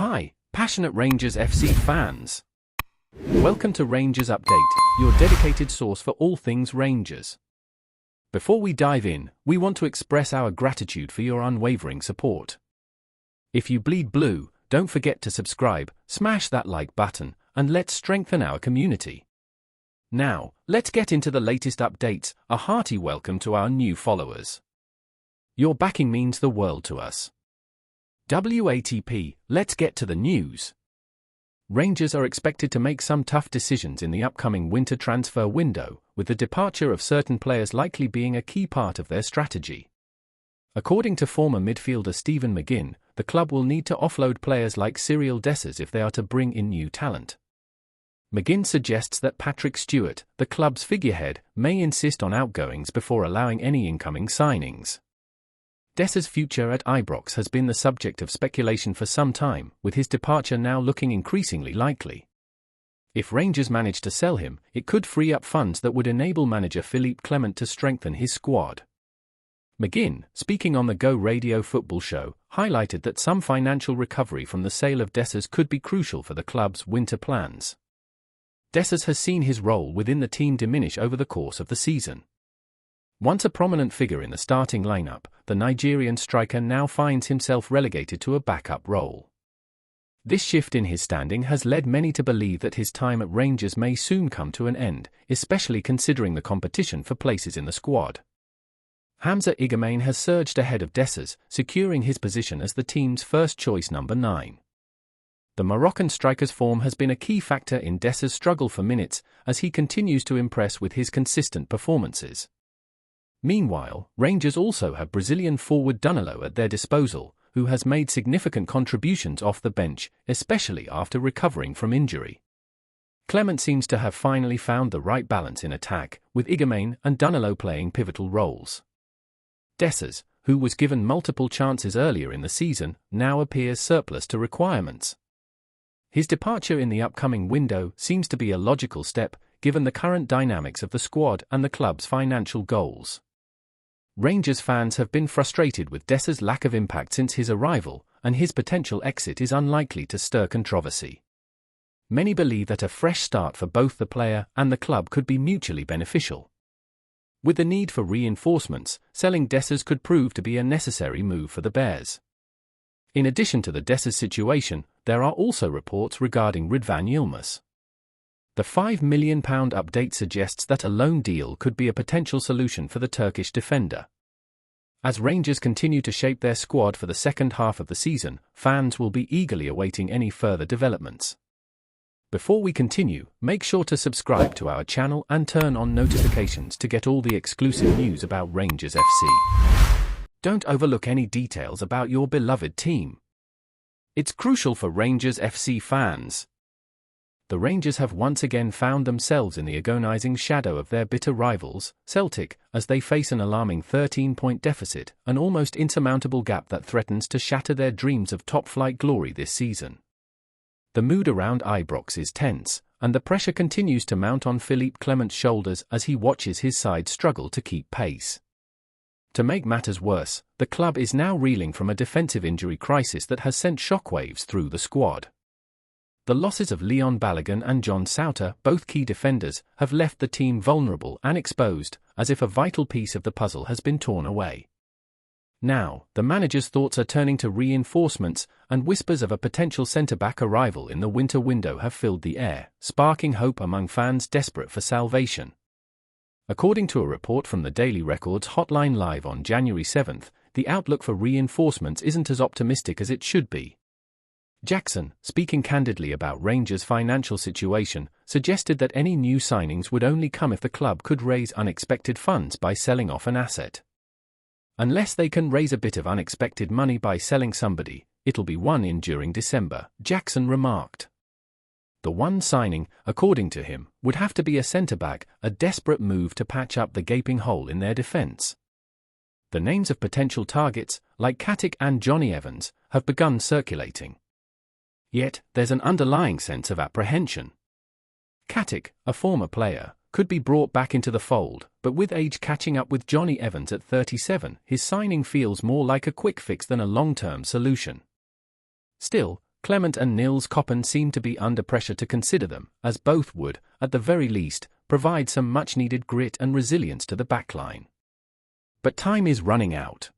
Hi, passionate Rangers FC fans. Welcome to Rangers Update, your dedicated source for all things Rangers. Before we dive in, we want to express our gratitude for your unwavering support. If you bleed blue, don't forget to subscribe, smash that like button, and let's strengthen our community. Now, let's get into the latest updates. A hearty welcome to our new followers. Your backing means the world to us. WATP, let's get to the news. Rangers are expected to make some tough decisions in the upcoming winter transfer window, with the departure of certain players likely being a key part of their strategy. According to former midfielder Stephen McGinn, the club will need to offload players like Cyril Dessers if they are to bring in new talent. McGinn suggests that Patrick Stewart, the club's figurehead, may insist on outgoings before allowing any incoming signings. Dessers' future at Ibrox has been the subject of speculation for some time, with his departure now looking increasingly likely. If Rangers manage to sell him, it could free up funds that would enable manager Philippe Clement to strengthen his squad. McGinn, speaking on the Go Radio football show, highlighted that some financial recovery from the sale of Dessers could be crucial for the club's winter plans. Dessers has seen his role within the team diminish over the course of the season. Once a prominent figure in the starting lineup, the Nigerian striker now finds himself relegated to a backup role. This shift in his standing has led many to believe that his time at Rangers may soon come to an end, especially considering the competition for places in the squad. Hamza Igamain has surged ahead of Dessers, securing his position as the team's first-choice number 9. The Moroccan striker's form has been a key factor in Dessers' struggle for minutes, as he continues to impress with his consistent performances. Meanwhile, Rangers also have Brazilian forward Danilo at their disposal, who has made significant contributions off the bench, especially after recovering from injury. Clement seems to have finally found the right balance in attack, with Igamain and Danilo playing pivotal roles. Dessers, who was given multiple chances earlier in the season, now appears surplus to requirements. His departure in the upcoming window seems to be a logical step, given the current dynamics of the squad and the club's financial goals. Rangers fans have been frustrated with Dessers' lack of impact since his arrival, and his potential exit is unlikely to stir controversy. Many believe that a fresh start for both the player and the club could be mutually beneficial. With the need for reinforcements, selling Dessers could prove to be a necessary move for the Bears. In addition to the Dessers situation, there are also reports regarding Ridvan Yilmaz. The £5 million update suggests that a loan deal could be a potential solution for the Turkish defender. As Rangers continue to shape their squad for the second half of the season, fans will be eagerly awaiting any further developments. Before we continue, make sure to subscribe to our channel and turn on notifications to get all the exclusive news about Rangers FC. Don't overlook any details about your beloved team. It's crucial for Rangers FC fans. The Rangers have once again found themselves in the agonizing shadow of their bitter rivals, Celtic, as they face an alarming 13-point deficit, an almost insurmountable gap that threatens to shatter their dreams of top-flight glory this season. The mood around Ibrox is tense, and the pressure continues to mount on Philippe Clement's shoulders as he watches his side struggle to keep pace. To make matters worse, the club is now reeling from a defensive injury crisis that has sent shockwaves through the squad. The losses of Leon Balogun and John Souter, both key defenders, have left the team vulnerable and exposed, as if a vital piece of the puzzle has been torn away. Now, the manager's thoughts are turning to reinforcements, and whispers of a potential centre-back arrival in the winter window have filled the air, sparking hope among fans desperate for salvation. According to a report from the Daily Record's Hotline Live on January 7th, the outlook for reinforcements isn't as optimistic as it should be. Jackson, speaking candidly about Rangers' financial situation, suggested that any new signings would only come if the club could raise unexpected funds by selling off an asset. Unless they can raise a bit of unexpected money by selling somebody, it'll be one in during December, Jackson remarked. The one signing, according to him, would have to be a centre-back, a desperate move to patch up the gaping hole in their defence. The names of potential targets, like Katic and Johnny Evans, have begun circulating. Yet, there's an underlying sense of apprehension. Katic, a former player, could be brought back into the fold, but with age catching up with Johnny Evans at 37, his signing feels more like a quick fix than a long-term solution. Still, Clement and Nils Koppen seem to be under pressure to consider them, as both would, at the very least, provide some much-needed grit and resilience to the backline. But time is running out.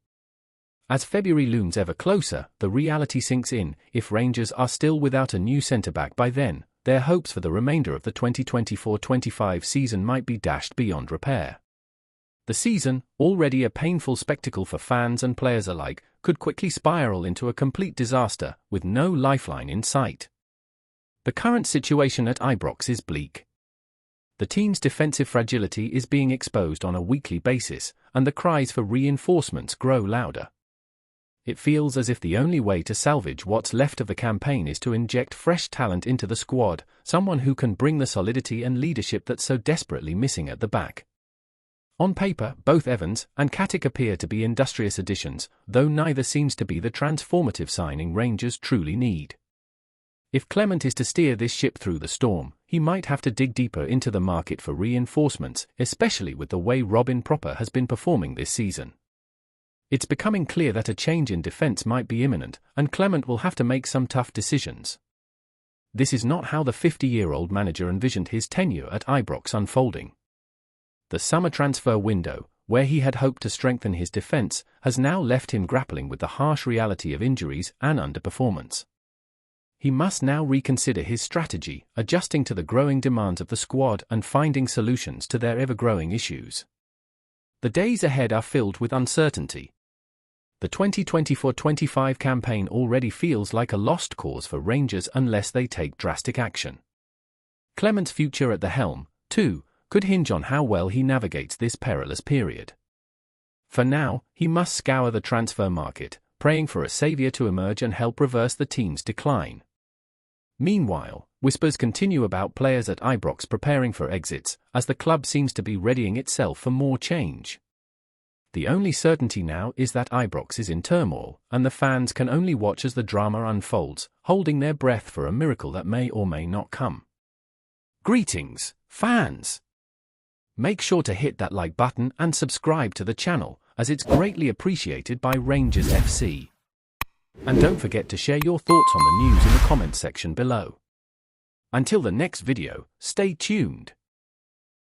As February looms ever closer, the reality sinks in: if Rangers are still without a new centre-back by then, their hopes for the remainder of the 2024-25 season might be dashed beyond repair. The season, already a painful spectacle for fans and players alike, could quickly spiral into a complete disaster, with no lifeline in sight. The current situation at Ibrox is bleak. The team's defensive fragility is being exposed on a weekly basis, and the cries for reinforcements grow louder. It feels as if the only way to salvage what's left of the campaign is to inject fresh talent into the squad, someone who can bring the solidity and leadership that's so desperately missing at the back. On paper, both Evans and Katic appear to be industrious additions, though neither seems to be the transformative signing Rangers truly need. If Clement is to steer this ship through the storm, he might have to dig deeper into the market for reinforcements, especially with the way Robin Proper has been performing this season. It's becoming clear that a change in defence might be imminent, and Clement will have to make some tough decisions. This is not how the 50-year-old manager envisioned his tenure at Ibrox unfolding. The summer transfer window, where he had hoped to strengthen his defence, has now left him grappling with the harsh reality of injuries and underperformance. He must now reconsider his strategy, adjusting to the growing demands of the squad and finding solutions to their ever-growing issues. The days ahead are filled with uncertainty. The 2024-25 campaign already feels like a lost cause for Rangers unless they take drastic action. Clement's future at the helm, too, could hinge on how well he navigates this perilous period. For now, he must scour the transfer market, praying for a saviour to emerge and help reverse the team's decline. Meanwhile, whispers continue about players at Ibrox preparing for exits, as the club seems to be readying itself for more change. The only certainty now is that Ibrox is in turmoil, and the fans can only watch as the drama unfolds, holding their breath for a miracle that may or may not come. Greetings, fans! Make sure to hit that like button and subscribe to the channel, as it's greatly appreciated by Rangers FC. And don't forget to share your thoughts on the news in the comments section below. Until the next video, stay tuned.